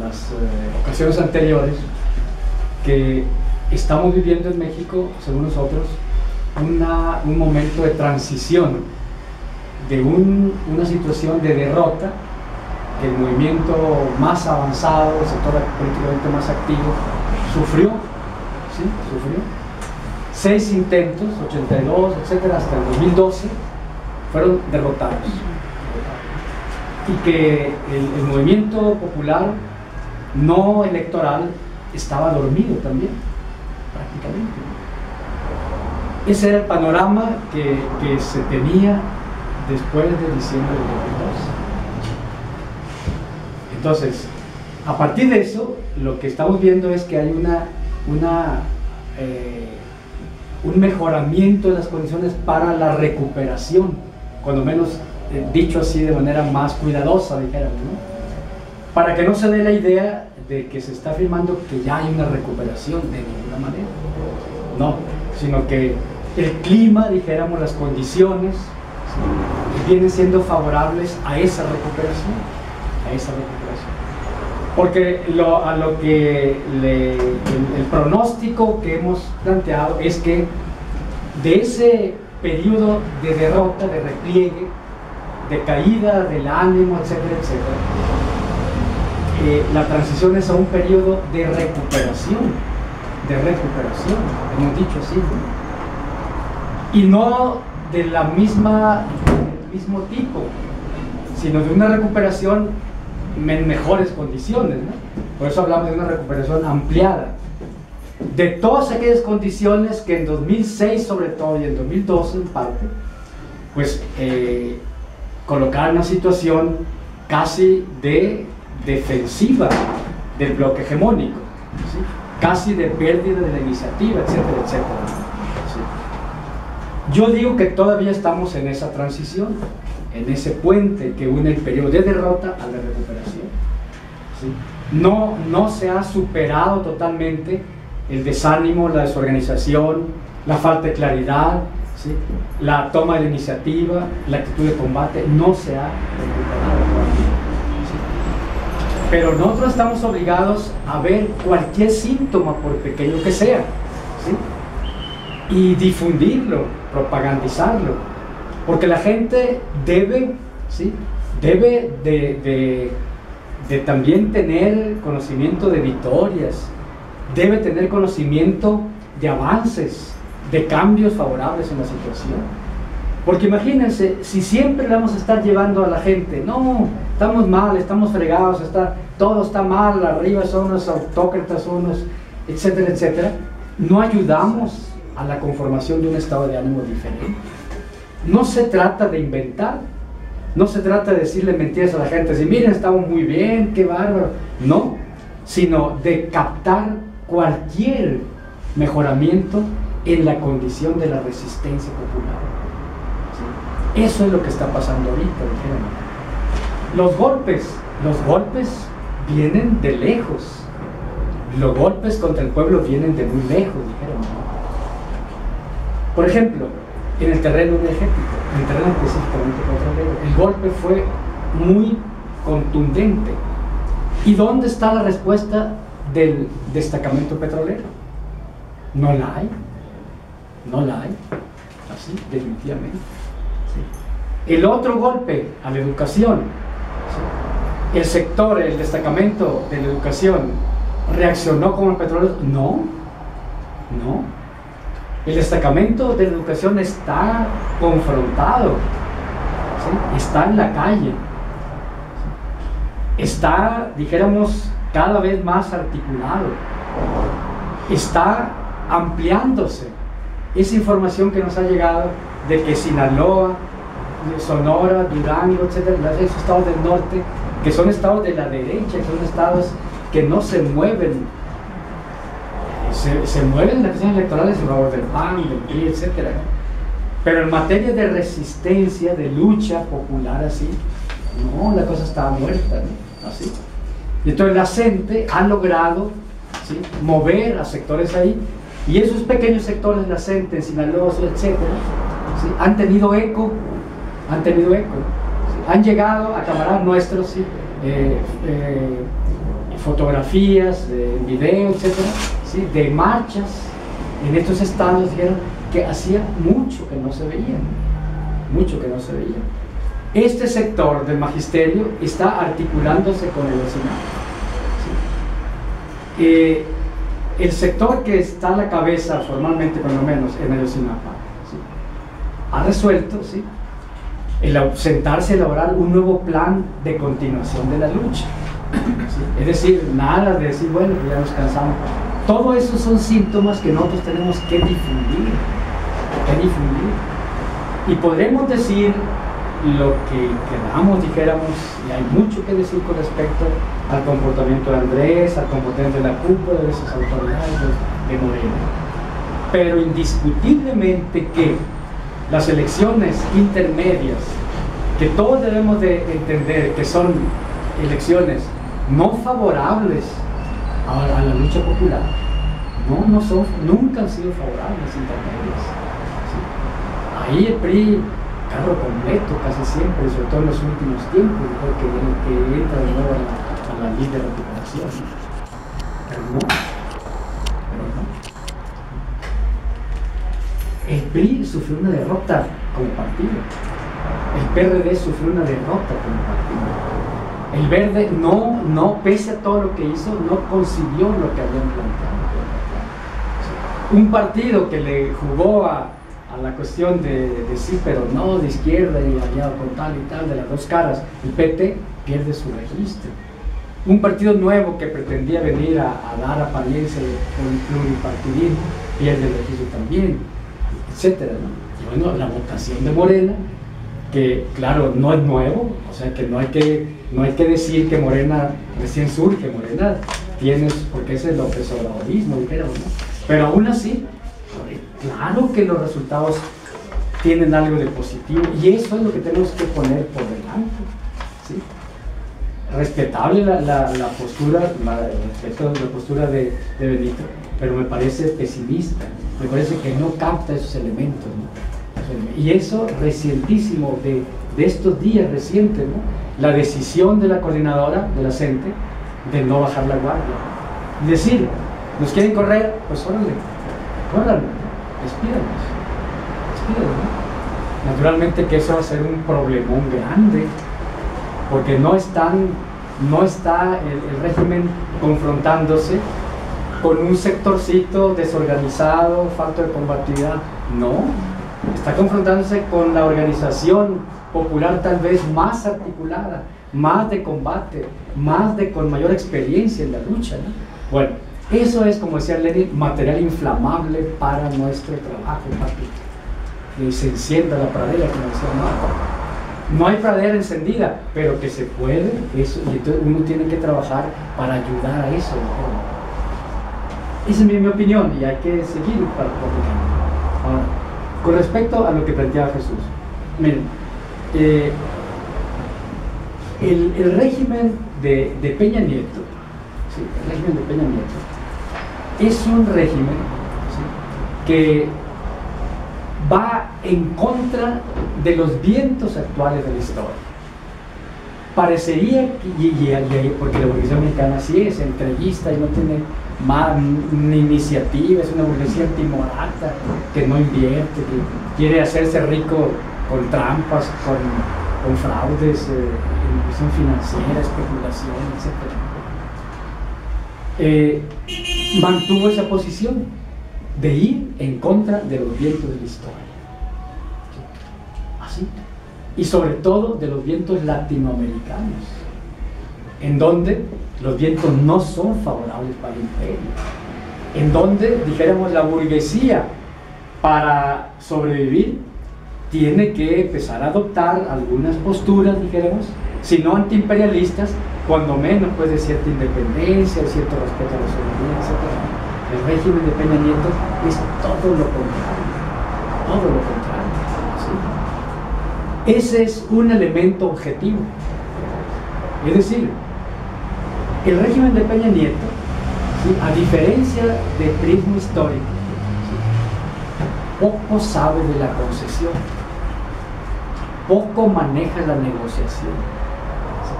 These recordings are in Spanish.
las ocasiones anteriores, que estamos viviendo en México, según nosotros, un momento de transición de una situación de derrota, que el movimiento más avanzado, el sector políticamente más activo, sufrió, ¿sí? Sufrió 6 intentos, 82, etcétera, hasta el 2012, fueron derrotados. Y que el movimiento popular no electoral estaba dormido también, prácticamente. Ese era el panorama que se tenía después de diciembre del 2012. Entonces, a partir de eso, lo que estamos viendo es que hay un mejoramiento de las condiciones para la recuperación, cuando menos dicho así de manera más cuidadosa, dijéramos, ¿no? Para que no se dé la idea de que se está afirmando que ya hay una recuperación de ninguna manera, no, sino que el clima, dijéramos, las condiciones, ¿sí?, vienen siendo favorables a esa recuperación, porque el pronóstico que hemos planteado es que de ese periodo de derrota, de repliegue, de caída del ánimo, etcétera, etcétera, la transición es a un periodo de recuperación, hemos dicho así, ¿no? Y no del mismo tipo, sino de una recuperación en mejores condiciones, ¿no? Por eso hablamos de una recuperación ampliada, de todas aquellas condiciones que en 2006 sobre todo y en 2012 en parte, pues colocaron una situación casi de defensiva del bloque hegemónico, ¿sí?, casi de pérdida de la iniciativa, etcétera, etcétera, ¿sí? Yo digo que todavía estamos en esa transición, en ese puente que une el periodo de derrota a la recuperación, ¿sí? No se ha superado totalmente el desánimo, la desorganización, la falta de claridad, ¿sí?, la toma de la iniciativa, la actitud de combate, no se ha recuperado todavía, ¿sí? Pero nosotros estamos obligados a ver cualquier síntoma, por pequeño que sea, ¿sí?, y difundirlo, propagandizarlo, porque la gente debe, ¿sí?, debe de también tener conocimiento de victorias, debe tener conocimiento de avances, de cambios favorables en la situación. Porque imagínense, si siempre le vamos a estar llevando a la gente, no, estamos mal, estamos fregados, todo está mal, arriba son unos autócratas, etcétera, etcétera, no ayudamos a la conformación de un estado de ánimo diferente. No se trata de inventar, no se trata de decirle mentiras a la gente, decir, miren, estamos muy bien, qué bárbaro, no, sino de captar cualquier mejoramiento en la condición de la resistencia popular, ¿sí? Eso es lo que está pasando ahorita, dijéramos. Los golpes vienen de lejos, los golpes contra el pueblo vienen de muy lejos, dijéramos. Por ejemplo, en el terreno energético, en el terreno específicamente petrolero, el golpe fue muy contundente. ¿Y dónde está la respuesta del destacamento petrolero? No la hay, así, definitivamente, ¿sí? El otro golpe a la educación, ¿sí?, el destacamento de la educación reaccionó como el petrolero, no. El destacamento de la educación está confrontado, ¿sí?, está en la calle, ¿sí?, está, dijéramos, cada vez más articulado, está ampliándose. Esa información que nos ha llegado de que Sinaloa, Sonora, Durango, etcétera, esos estados del norte, que son estados de la derecha, que son estados que no se mueven, se mueven en las cuestiones electorales en favor del PAN, del PRI, etcétera, pero en materia de resistencia, de lucha popular, así, no, la cosa estaba muerta, ¿no? Así. Y entonces la CENTE ha logrado, ¿sí?, mover a sectores ahí, y esos pequeños sectores de la CENTE en Sinaloa, etcétera, ¿sí?, han tenido eco, ¿sí?, han llegado a camaradas nuestros, ¿sí?, fotografías, video, etcétera, ¿sí? De marchas en estos estados, dijeron que hacía mucho que no se veían, mucho que no se veía. Este sector del magisterio está articulándose con el Ocinapa. El sector que está a la cabeza formalmente, por lo menos, en el Ocinapa, ¿sí? Ha resuelto, ¿sí?, sentarse a elaborar un nuevo plan de continuación de la lucha. ¿Sí? Es decir, nada de decir, bueno, ya nos cansamos. Todo eso son síntomas que nosotros tenemos que difundir. Y podremos decir lo que queramos, dijéramos, y hay mucho que decir con respecto al comportamiento de Andrés, al comportamiento de la cúpula, de sus autoridades, de Morena. Pero indiscutiblemente que las elecciones intermedias, que todos debemos de entender que son elecciones no favorables a la lucha popular, no son, nunca han sido favorables intermedias. ¿Sí? Ahí el PRI, carro completo casi siempre, sobre todo en los últimos tiempos, que entra de nuevo a la ley de recuperación. Pero no. El PRI sufrió una derrota como partido. El PRD sufrió una derrota como partido. El Verde no, pese a todo lo que hizo, no consiguió lo que habían planteado. Un partido que le jugó a la cuestión de sí, pero no, de izquierda y aliado con tal y tal, de las dos caras, el PT pierde su registro. Un partido nuevo que pretendía venir a dar apariencia de pluripartidismo pierde el registro también, etcétera, ¿no? Y bueno, la votación de Morena, que claro, no es nuevo, o sea que no hay que decir que Morena recién surge, Morena tiene, porque ese es el obradorismo, dijéramos, ¿no? Pero aún así, claro que los resultados tienen algo de positivo, y eso es lo que tenemos que poner por delante, ¿sí? Respetable la postura, respeto la postura de Benito, pero me parece pesimista, me parece que no capta esos elementos, ¿no? Y eso recientísimo, de estos días recientes, ¿no? La decisión de la coordinadora de la CENTE de no bajar la guardia, es decir, nos quieren correr, pues órale, córranlo, despídanos, ¿no? Naturalmente que eso va a ser un problemón grande, porque no está el régimen confrontándose con un sectorcito desorganizado, falta de combatividad, no, está confrontándose con la organización popular tal vez más articulada, más de combate, con mayor experiencia en la lucha, ¿no? Bueno, eso es, como decía Lenin, material inflamable para nuestro trabajo, para que se encienda la pradera, como decía Marco. No hay pradera encendida, pero que se puede, eso, y entonces uno tiene que trabajar para ayudar a eso, ¿no? Esa es mi opinión, y hay que seguir para platicar. Ahora, con respecto a lo que planteaba Jesús, miren, el régimen de Peña Nieto, ¿sí? El régimen de Peña Nieto es un régimen, ¿sí?, que va en contra de los vientos actuales de la historia. Parecería que, porque la burguesía mexicana así es, entrevista y no tiene una iniciativa, es una burguesía timorata que no invierte, que quiere hacerse rico con trampas, con fraudes, inversión financiera, especulación, etc. Mantuvo esa posición de ir en contra de los vientos de la historia, así, y sobre todo de los vientos latinoamericanos, en donde los vientos no son favorables para el imperio, en donde, dijéramos, la burguesía para sobrevivir tiene que empezar a adoptar algunas posturas, dijéramos, si no antiimperialistas, cuando menos pues de cierta independencia, de cierto respeto a la soberanía, etc. El régimen de Peña Nieto es todo lo contrario, ¿sí? Ese es un elemento objetivo, es decir, el régimen de Peña Nieto, ¿sí?, a diferencia del prisma histórico, ¿sí?, poco sabe de la concesión, poco maneja la negociación, ¿sí?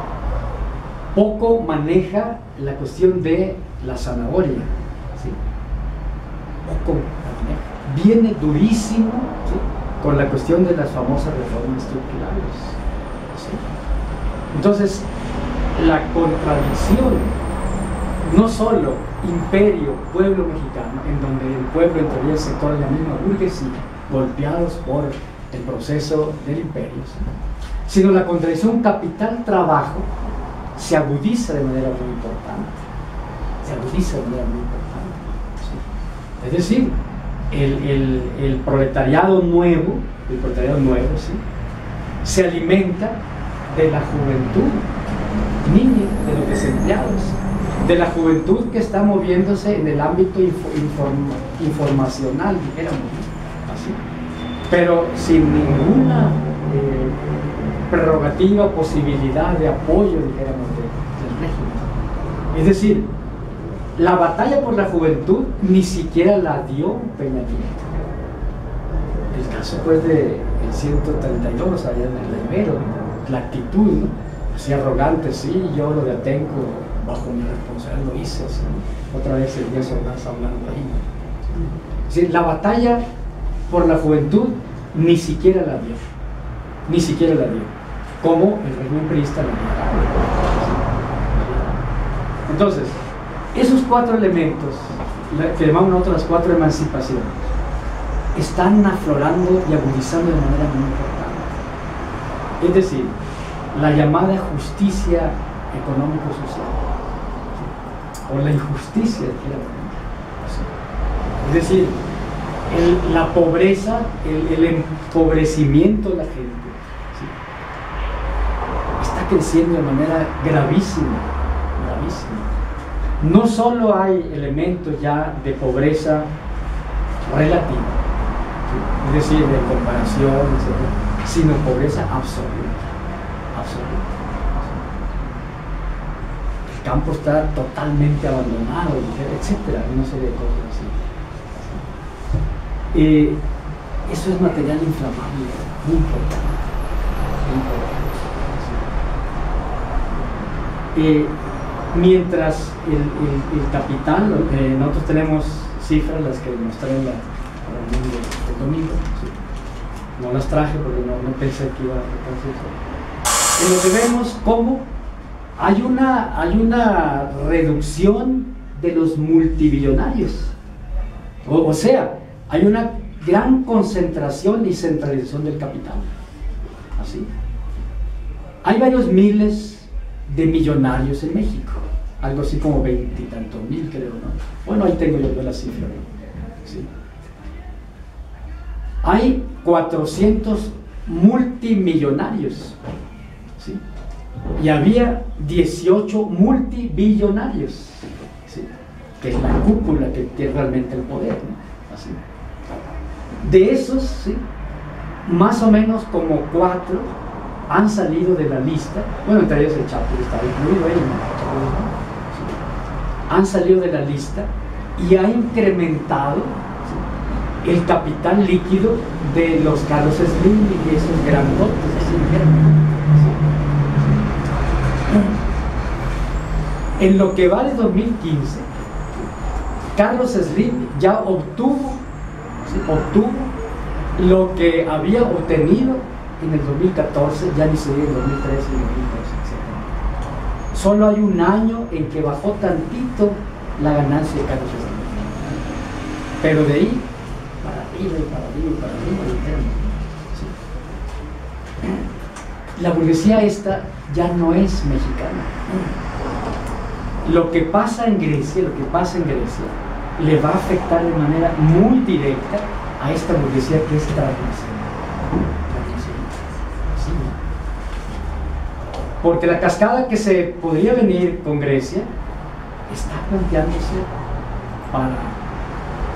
poco maneja la cuestión de la zanahoria, ¿sí? Poco maneja. Viene durísimo, ¿sí?, con la cuestión de las famosas reformas estructurales, ¿sí? Entonces, la contradicción, no solo imperio, pueblo mexicano, en donde el pueblo, en teoría, el sector de la misma burguesía, golpeados por el proceso del imperio, ¿sí?, sino la contradicción capital-trabajo se agudiza de manera muy importante, ¿sí? Es decir, el proletariado nuevo, ¿sí?, se alimenta de la juventud niña, de los desempleados, de la juventud que está moviéndose en el ámbito informacional, dijéramos, así, pero sin ninguna prerrogativa o posibilidad de apoyo, dijéramos, del régimen. Es decir, la batalla por la juventud ni siquiera la dio Peña Nieto. El caso, pues, de el 132, allá en el Ibero, la actitud, ¿no?, así arrogante, sí, yo lo detengo bajo mi responsabilidad, lo hice, así. Otra vez el día Ordaz hablando ahí. Es decir, la batalla por la juventud ni siquiera la dio, como el régimen priista la dio. Entonces, esos cuatro elementos, que llamamos nosotros las cuatro emancipaciones, están aflorando y agudizando de manera muy importante. Es decir, la llamada justicia económico-social, ¿sí?, o la injusticia, ¿sí?, es decir, la pobreza, el empobrecimiento de la gente, ¿sí?, está creciendo de manera gravísima. No solo hay elementos ya de pobreza relativa, ¿sí?, es decir, de comparación, etc., sino pobreza absoluta. El campo está totalmente abandonado, etcétera, una serie de cosas así. Eso es material inflamable, muy importante. Mientras el capital, nosotros tenemos cifras, las que mostré el domingo, ¿sí?, no las traje porque no pensé que iba a alcanzar eso, en donde vemos cómo hay una reducción de los multimillonarios, o sea, hay una gran concentración y centralización del capital, así. Hay varios miles de millonarios en México, algo así como 20 y tantos mil, creo, ¿no? Bueno, ahí tengo yo la cifra, ¿no? ¿Sí? Hay 400 multimillonarios, ¿sí?, y había 18 multibillonarios, ¿sí?, que es la cúpula que tiene realmente el poder, ¿no? Así. De esos, ¿sí?, más o menos como 4 han salido de la lista, bueno, entre ellos el Chapo estaba incluido ahí, ¿no? ¿Sí?, han salido de la lista y ha incrementado, ¿sí?, el capital líquido de los Carlos Slim y de esos grandotes, así dijeron. En lo que va de 2015, Carlos Slim ya obtuvo lo que había obtenido en el 2014, ya ni se diga en 2013 y 2012, etc. Solo hay un año en que bajó tantito la ganancia de Carlos Slim, pero de ahí para arriba y para arriba y para arriba, ¿sí? La burguesía esta ya no es mexicana. Lo que pasa en Grecia, le va a afectar de manera muy directa a esta burguesía que es transnacional. ¿Sí? Porque la cascada que se podría venir con Grecia está planteándose para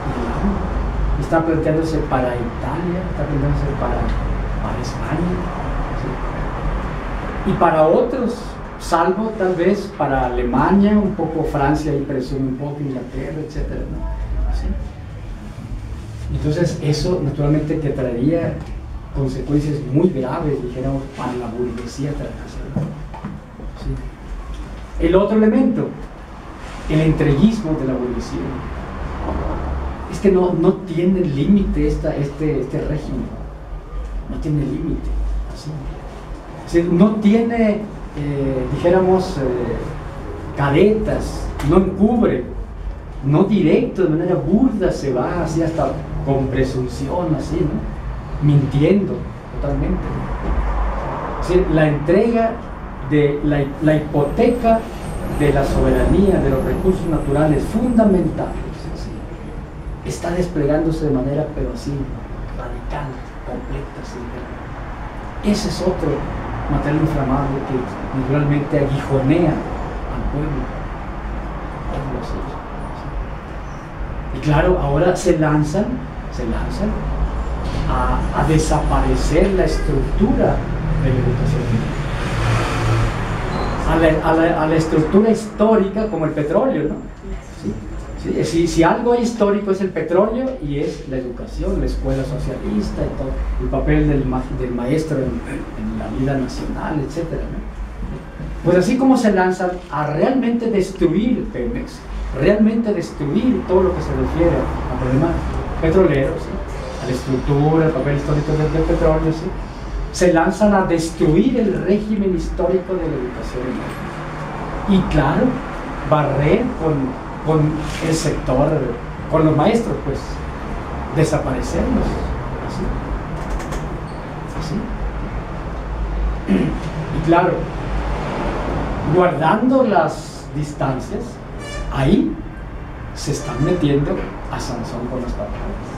Irlanda, está planteándose para Italia, está planteándose para España, ¿sí?, y para otros, salvo tal vez para Alemania, un poco Francia, y presume un poco Inglaterra, etcétera, ¿no? ¿Sí? Entonces eso naturalmente que traería consecuencias muy graves, dijéramos, para la burguesía transnacional, ¿sí? El otro elemento, el entreguismo de la burguesía. Es que no tiene límite este régimen, no tiene límite, así. Es decir, no tiene, dijéramos, caretas, no encubre, no directo, de manera burda se va así hasta con presunción, así, ¿no? Mintiendo totalmente. Es decir, la entrega de la hipoteca de la soberanía, de los recursos naturales fundamentales, así, está desplegándose de manera, pero así, radical, completa, así. Ese es otro material inflamable que naturalmente aguijonea al pueblo. Y claro, ahora se lanzan a desaparecer la estructura de la educación, a la estructura histórica como el petróleo, ¿no? Si algo hay histórico es el petróleo y es la educación, la escuela socialista y todo, el papel del maestro en la vida nacional, etc., ¿no? Pues así como se lanzan a realmente destruir Pemex, realmente destruir todo lo que se refiere a problemas petroleros, ¿sí?, a la estructura, el papel histórico del petróleo, ¿sí?, se lanzan a destruir el régimen histórico de la educación. Y claro, barrer con el sector, con los maestros, pues, desaparecerlos. Así. Y claro, guardando las distancias, ahí se están metiendo a Sansón con las patadas.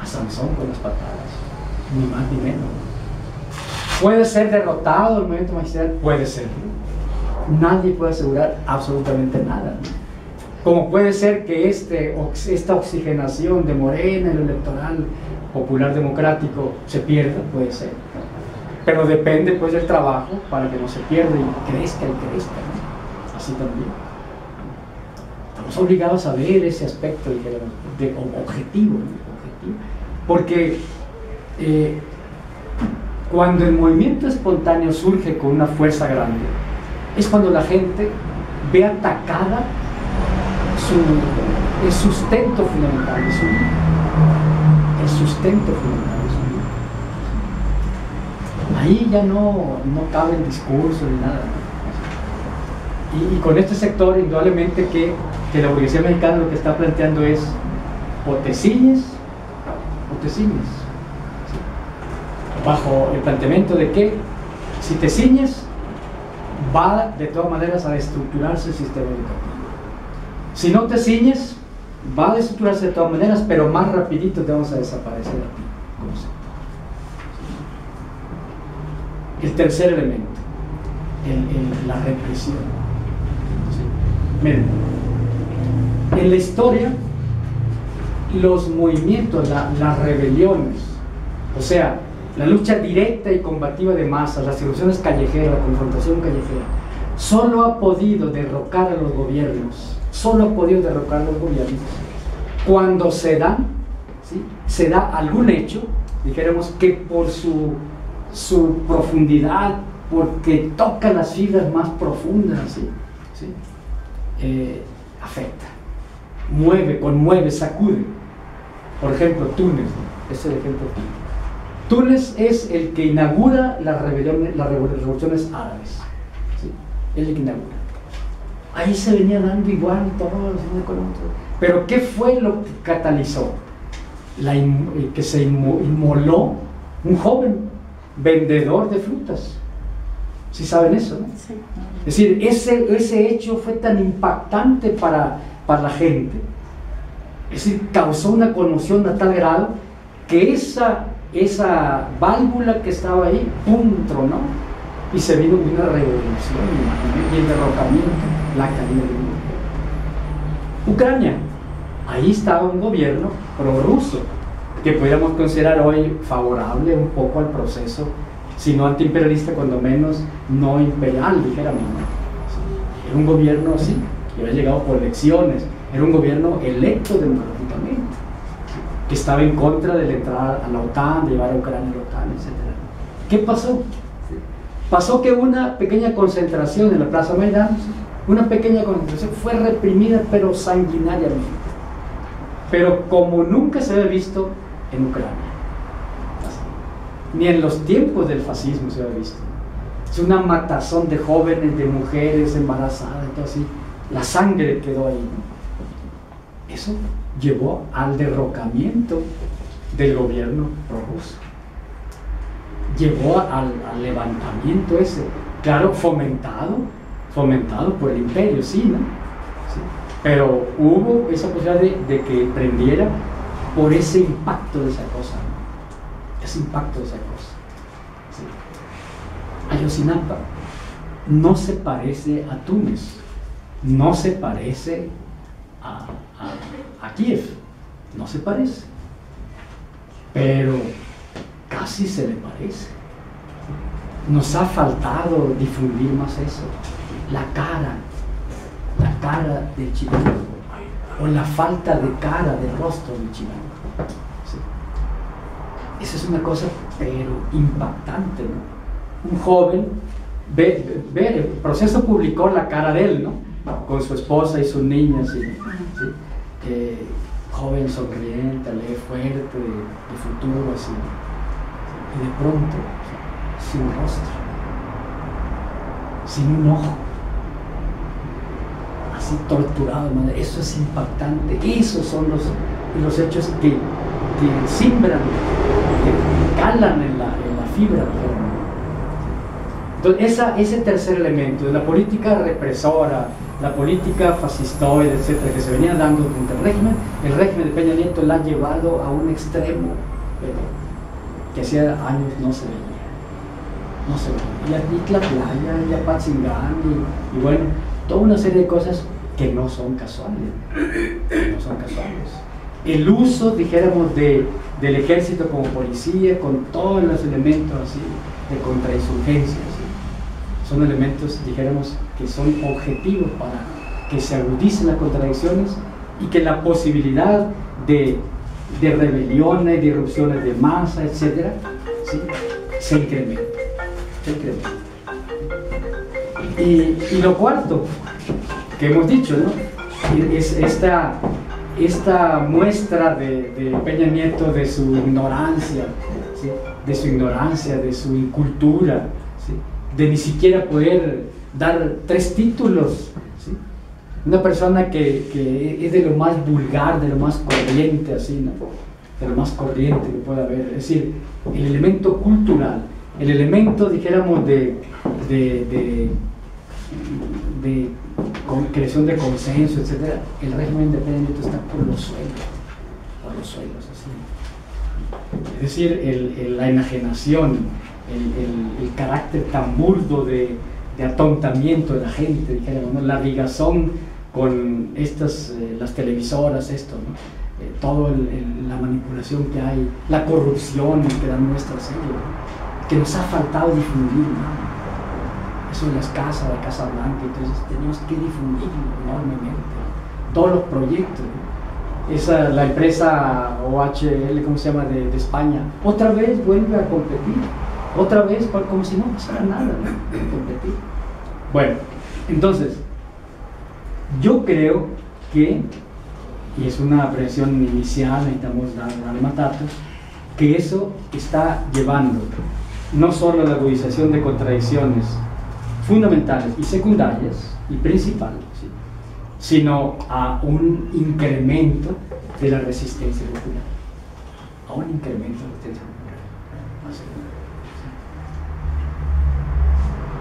A Sansón con las patadas, ni más ni menos. ¿Puede ser derrotado el movimiento magisterial? Puede ser. Nadie puede asegurar absolutamente nada, ¿no? Como puede ser que esta oxigenación de Morena en el electoral popular democrático se pierda, puede ser. Pero depende pues del trabajo para que no se pierda y crezca, ¿no? Así también. Estamos obligados a ver ese aspecto de objetivo, ¿no? Porque cuando el movimiento espontáneo surge con una fuerza grande, es cuando la gente ve atacada el sustento fundamental de su vida. El sustento fundamental de su vida. Ahí ya no cabe el discurso ni nada. Y con este sector, indudablemente que la burguesía mexicana lo que está planteando es o te ciñes, bajo el planteamiento de que si te ciñes, va de todas maneras a destructurarse el sistema educativo. Si no te ciñes, va a destructurarse de todas maneras, pero más rapidito te vamos a desaparecer a ti como sector. El tercer elemento, la represión. ¿Sí? Miren, en la historia, los movimientos, las rebeliones, o sea, la lucha directa y combativa de masas, las revoluciones callejeras, la confrontación callejera, solo ha podido derrocar a los gobiernos, cuando se da algún hecho, dijéramos que por su profundidad, porque toca las fibras más profundas, ¿sí? Afecta, conmueve, sacude. Por ejemplo, Túnez, ese es el ejemplo. Túnez es el que inaugura las revoluciones árabes, ¿sí? Es el que inaugura. Ahí se venía dando igual todo, pero ¿qué fue lo que catalizó? Que se inmoló un joven vendedor de frutas. ¿Sí saben eso, no? Sí. Es decir, ese hecho fue tan impactante para la gente, es decir, causó una conmoción a tal grado que esa válvula que estaba ahí, tronó, y se vino una revolución y el derrocamiento, la caída del mundo. Ucrania, ahí estaba un gobierno prorruso, que podríamos considerar hoy favorable un poco al proceso, si no antiimperialista, cuando menos no imperial, dijéramos. Era un gobierno así, que había llegado por elecciones, era un gobierno electo democráticamente, que estaba en contra de la entrada a la OTAN, de llevar a Ucrania a la OTAN, etc. ¿Qué pasó? Pasó que una pequeña concentración en la Plaza Maidán, una pequeña concentración fue reprimida pero sanguinariamente, pero como nunca se había visto en Ucrania, ni en los tiempos del fascismo se había visto. Es una matazón de jóvenes, de mujeres embarazadas, todo así. La sangre quedó ahí, ¿no? Eso llevó al derrocamiento del gobierno prorruso, llevó al levantamiento ese, claro, fomentado por el imperio, sí, ¿no? Sí. Pero hubo esa posibilidad de que prendiera por ese impacto de esa cosa, ¿no? Ese impacto de esa cosa. Sí. Ayotzinapa no se parece a Túnez, no se parece a Kiev, no se parece, pero casi se le parece. Nos ha faltado difundir más eso, la cara del chilango, o la falta de cara del rostro del chilango. ¿Sí? Esa es una cosa pero impactante, ¿no? Un joven el Proceso publicó la cara de él, ¿no? Con su esposa y sus niñas, ¿sí? ¿Sí? Joven sonriente, alegre, fuerte, de futuro, así. Y de pronto, sin rostro, sin un ojo, así torturado, madre. Eso es impactante. Esos son los hechos que simbran, que calan en la fibra. Entonces, ese tercer elemento de la política represora, la política fascistoide, etcétera, que se venía dando contra el régimen de Peña Nieto la ha llevado a un extremo, pero que hacía años no se veía. Y la playa, y Apatzingán, y bueno, toda una serie de cosas que no son casuales. El uso, dijéramos, del ejército como policía, con todos los elementos así de contrainsurgencia, ¿sí? Son elementos, dijéramos, que son objetivos para que se agudicen las contradicciones y que la posibilidad de rebeliones, de irrupciones de masa, etcétera, ¿sí? se incrementa. Y lo cuarto que hemos dicho, ¿no? Es esta muestra de Peña Nieto de su ignorancia, ¿sí? de su incultura, ¿sí? De ni siquiera poder dar 3 títulos, ¿sí? Una persona que es de lo más vulgar, de lo más corriente, así, ¿no? De lo más corriente que pueda haber. Es decir, el elemento cultural, el elemento, dijéramos, de creación de consenso, etcétera. El régimen de Peña Nieto está por los suelos, así. Es decir, la enajenación, el carácter tan burdo de atontamiento de la gente, dijéramos, ¿no? La ligazón con las televisoras, esto, ¿no? Toda la manipulación que hay, la corrupción que dan muestras ellos, ¿no? Que nos ha faltado difundir, ¿no? Eso en la Casa Blanca, entonces tenemos que difundirlo enormemente, todos los proyectos, ¿no? La empresa OHL, ¿cómo se llama?, de España, otra vez vuelve a competir, otra vez como si no pasara nada, ¿no? Competir. Bueno, entonces yo creo que, y es una apreciación inicial, necesitamos darle matatos, que eso está llevando no solo a la agudización de contradicciones fundamentales y secundarias y principales, ¿sí? Sino a un incremento de la resistencia popular, a un incremento de la resistencia popular,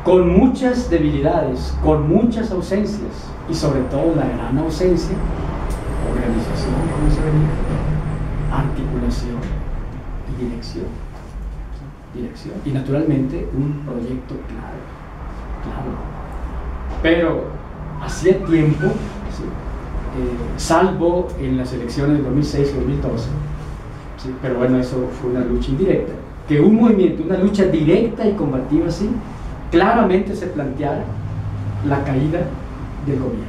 con muchas debilidades, con muchas ausencias y sobre todo la gran ausencia: organización, como se venía, articulación y dirección, y naturalmente un proyecto claro. Pero hacía tiempo, ¿sí? Salvo en las elecciones de 2006 y 2012, ¿sí? Pero bueno, eso fue una lucha indirecta, que un movimiento, una lucha directa y combativa, ¿sí? Claramente se planteara la caída del gobierno.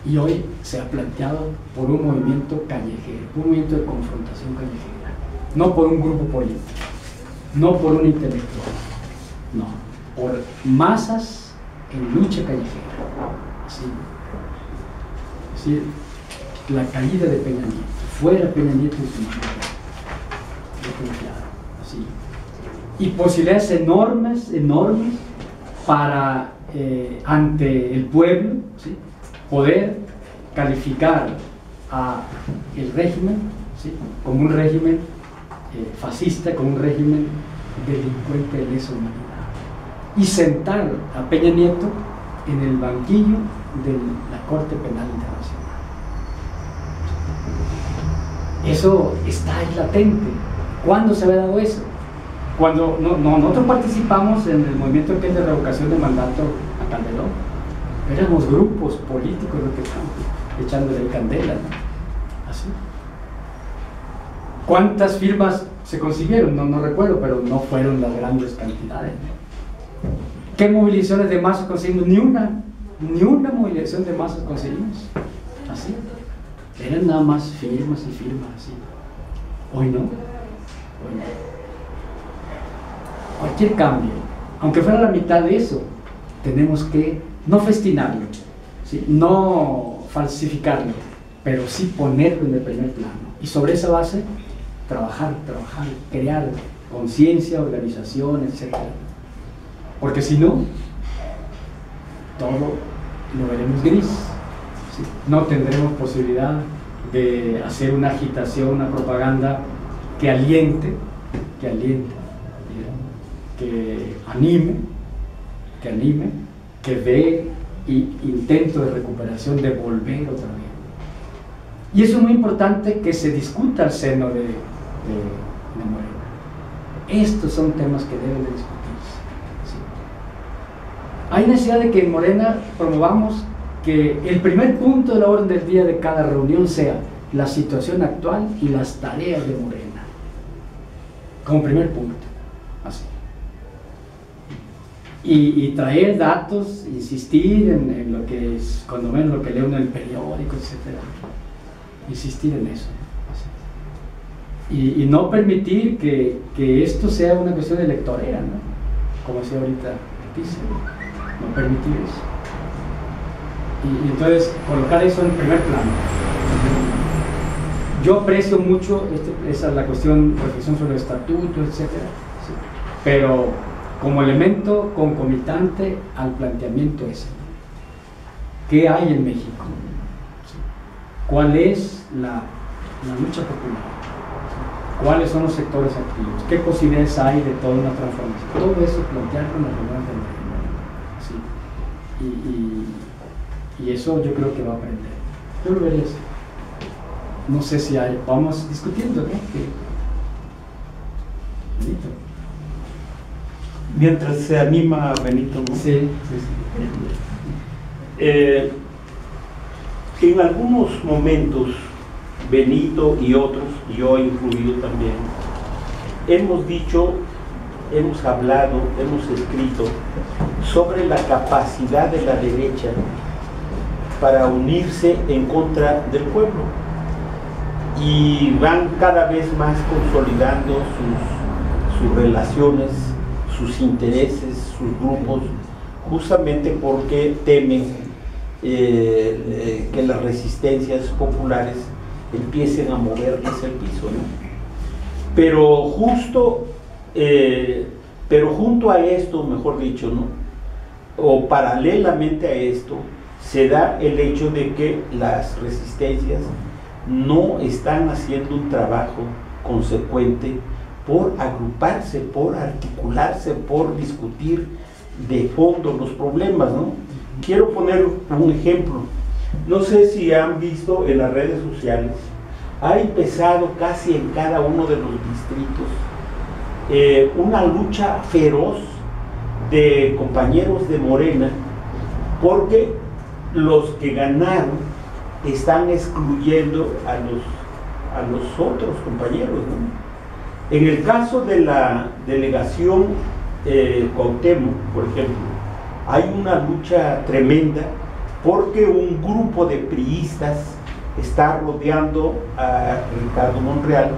Y hoy se ha planteado por un movimiento callejero, un movimiento de confrontación callejera, no por un grupo político. no por un intelectual, no, por masas en lucha callejera. Así, es decir, la caída de Peña Nieto, fuera Peña Nieto y su manera de confiar, así. Y posibilidades enormes, enormes para ante el pueblo, ¿sí?, poder calificar a el régimen, ¿sí?, como un régimen fascista, como un régimen delincuente de lesa humanidad, y sentar a Peña Nieto en el banquillo de la Corte Penal Internacional. Eso está ahí latente. ¿Cuándo se había dado eso? Cuando nosotros participamos en el movimiento que es de revocación de mandato a Calderón, éramos grupos políticos los que estábamos echándole candela, ¿no? Así. ¿Cuántas firmas se consiguieron? No recuerdo, pero no fueron las grandes cantidades. ¿Qué movilizaciones de masas conseguimos? Ni una movilización de masas conseguimos. Así. Eran nada más firmas y firmas, así. Hoy no. Hoy no. Cualquier cambio, aunque fuera la mitad de eso, tenemos que no festinarlo, ¿sí?, no falsificarlo, pero sí ponerlo en el primer plano. Y sobre esa base, trabajar, crear conciencia, organización, etc. Porque si no, todo lo veremos gris, ¿sí? No tendremos posibilidad de hacer una agitación, una propaganda que aliente, que anime, que dé intento de recuperación, de volver otra vez. Y eso es muy importante que se discuta al seno de Morena. Estos son temas que deben de discutirse, ¿sí? Hay necesidad de que en Morena promovamos que el primer punto de la orden del día de cada reunión sea la situación actual y las tareas de Morena, como primer punto, así. Y traer datos, insistir en lo que es, cuando menos lo que lee uno en el periódico, etc. Insistir en eso, ¿no? Y no permitir que esto sea una cuestión electorera, ¿no?, como decía ahorita Leticia, no permitir eso. Y entonces colocar eso en primer plano. Yo aprecio mucho esa es la cuestión, reflexión sobre el estatuto, etc. ¿Sí? Pero como elemento concomitante al planteamiento ese, ¿qué hay en México? ¿Sí? ¿Cuál es la lucha popular? ¿Cuáles son los sectores activos? ¿Qué posibilidades hay de toda una transformación? Todo eso plantearlo en la reunión del régimen, ¿sí? Y eso yo creo que va a aprender. Yo lo vería así. No sé si hay, vamos discutiendo, ¿no? Benito. Mientras se anima Benito, ¿no? Sí. En algunos momentos, Benito y otros, yo incluido también, hemos dicho, hemos hablado, hemos escrito sobre la capacidad de la derecha para unirse en contra del pueblo, y van cada vez más consolidando sus relaciones, sus intereses, sus grupos, justamente porque temen que las resistencias populares empiecen a moverles el piso, ¿no? Pero junto a esto, mejor dicho, ¿no?, o paralelamente a esto, se da el hecho de que las resistencias no están haciendo un trabajo consecuente por agruparse, por articularse, por discutir de fondo los problemas, ¿no? Quiero poner un ejemplo. No sé si han visto en las redes sociales, ha empezado casi en cada uno de los distritos una lucha feroz de compañeros de Morena, porque los que ganaron están excluyendo a los otros compañeros, ¿no? En el caso de la delegación Cuauhtémoc, por ejemplo, hay una lucha tremenda porque un grupo de priistas está rodeando a Ricardo Monreal,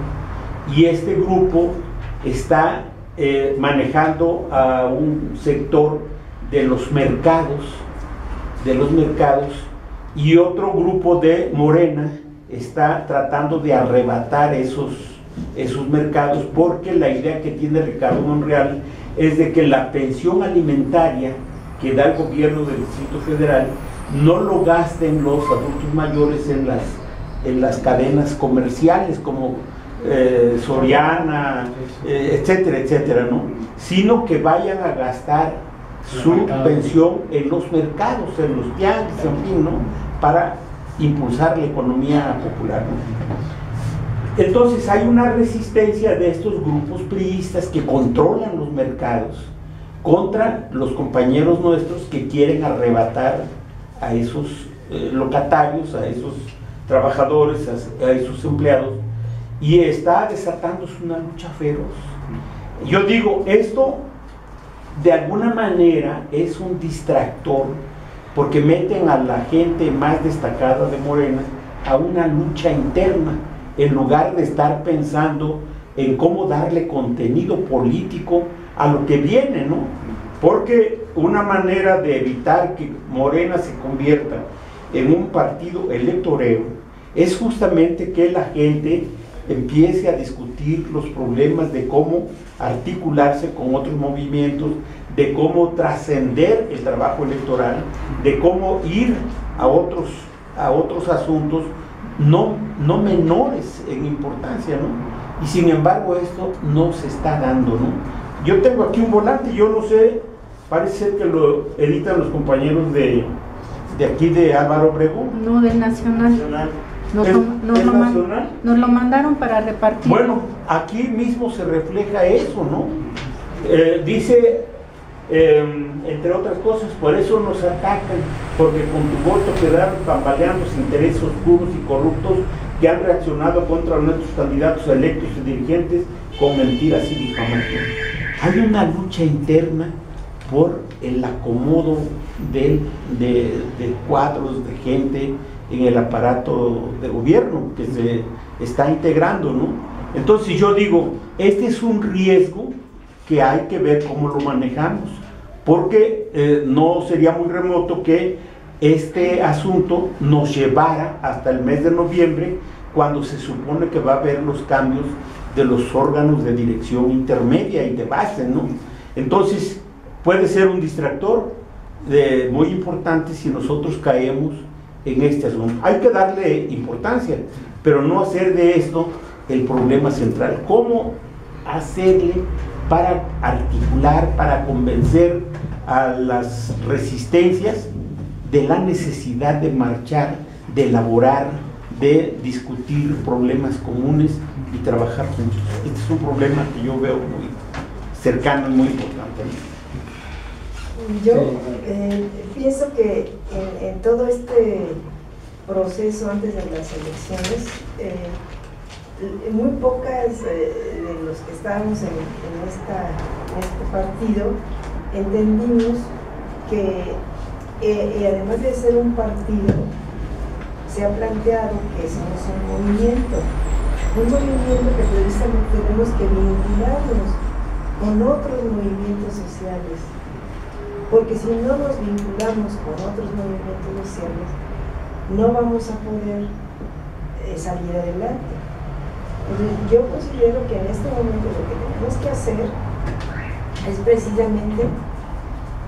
y este grupo está manejando a un sector de los mercados, y otro grupo de Morena está tratando de arrebatar esos mercados, porque la idea que tiene Ricardo Monreal es de que la pensión alimentaria que da el gobierno del Distrito Federal no lo gasten los adultos mayores en las cadenas comerciales como Soriana, etcétera, etcétera, ¿no? Sino que vayan a gastar su pensión en los mercados, en los tianguis, en fin, ¿no? Para impulsar la economía popular, ¿no? Entonces hay una resistencia de estos grupos priistas que controlan los mercados contra los compañeros nuestros que quieren arrebatar a esos locatarios, a esos trabajadores, a esos empleados, y está desatándose una lucha feroz. Yo digo, esto de alguna manera es un distractor, porque meten a la gente más destacada de Morena a una lucha interna, en lugar de estar pensando en cómo darle contenido político a lo que viene, ¿no? Porque una manera de evitar que Morena se convierta en un partido electorero es justamente que la gente empiece a discutir los problemas de cómo articularse con otros movimientos, de cómo trascender el trabajo electoral, de cómo ir a otros asuntos no menores en importancia, ¿no? Y sin embargo esto no se está dando, ¿no? Yo tengo aquí un volante, yo no sé, parece ser que lo editan los compañeros de aquí de Álvaro Obregón. No, del Nacional. Nos lo mandaron para repartir. Bueno, aquí mismo se refleja eso, ¿no? Dice, entre otras cosas, por eso nos atacan, porque con tu voto quedaron tambaleando los intereses oscuros y corruptos que han reaccionado contra nuestros candidatos electos y dirigentes con mentiras y difamación. Hay una lucha interna por el acomodo de cuadros de gente en el aparato de gobierno que se está integrando, ¿no? Entonces yo digo, este es un riesgo que hay que ver cómo lo manejamos, porque no sería muy remoto que este asunto nos llevara hasta el mes de noviembre, cuando se supone que va a haber los cambios de los órganos de dirección intermedia y de base, ¿no? Entonces puede ser un distractor muy importante si nosotros caemos en este asunto. Hay que darle importancia, pero no hacer de esto el problema central. ¿Cómo hacerle para articular, para convencer a las resistencias de la necesidad de marchar, de elaborar, de discutir problemas comunes y trabajar juntos? Este es un problema que yo veo muy cercano y muy importante. Yo pienso que en todo este proceso antes de las elecciones, muy pocas de los que estábamos en este partido entendimos que además de ser un partido, se ha planteado que somos un movimiento que precisamente tenemos que vincularnos con otros movimientos sociales, porque si no nos vinculamos con otros movimientos sociales, no vamos a poder salir adelante. Entonces, yo considero que en este momento lo que tenemos que hacer es precisamente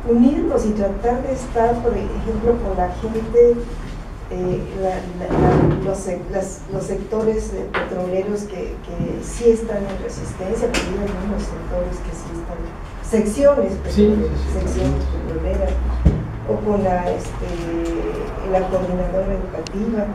unirnos y tratar de estar, por ejemplo, con la gente, los sectores petroleros que sí están en resistencia, pero hay algunos sectores que sí están, secciones petroleras, o con la coordinadora educativa,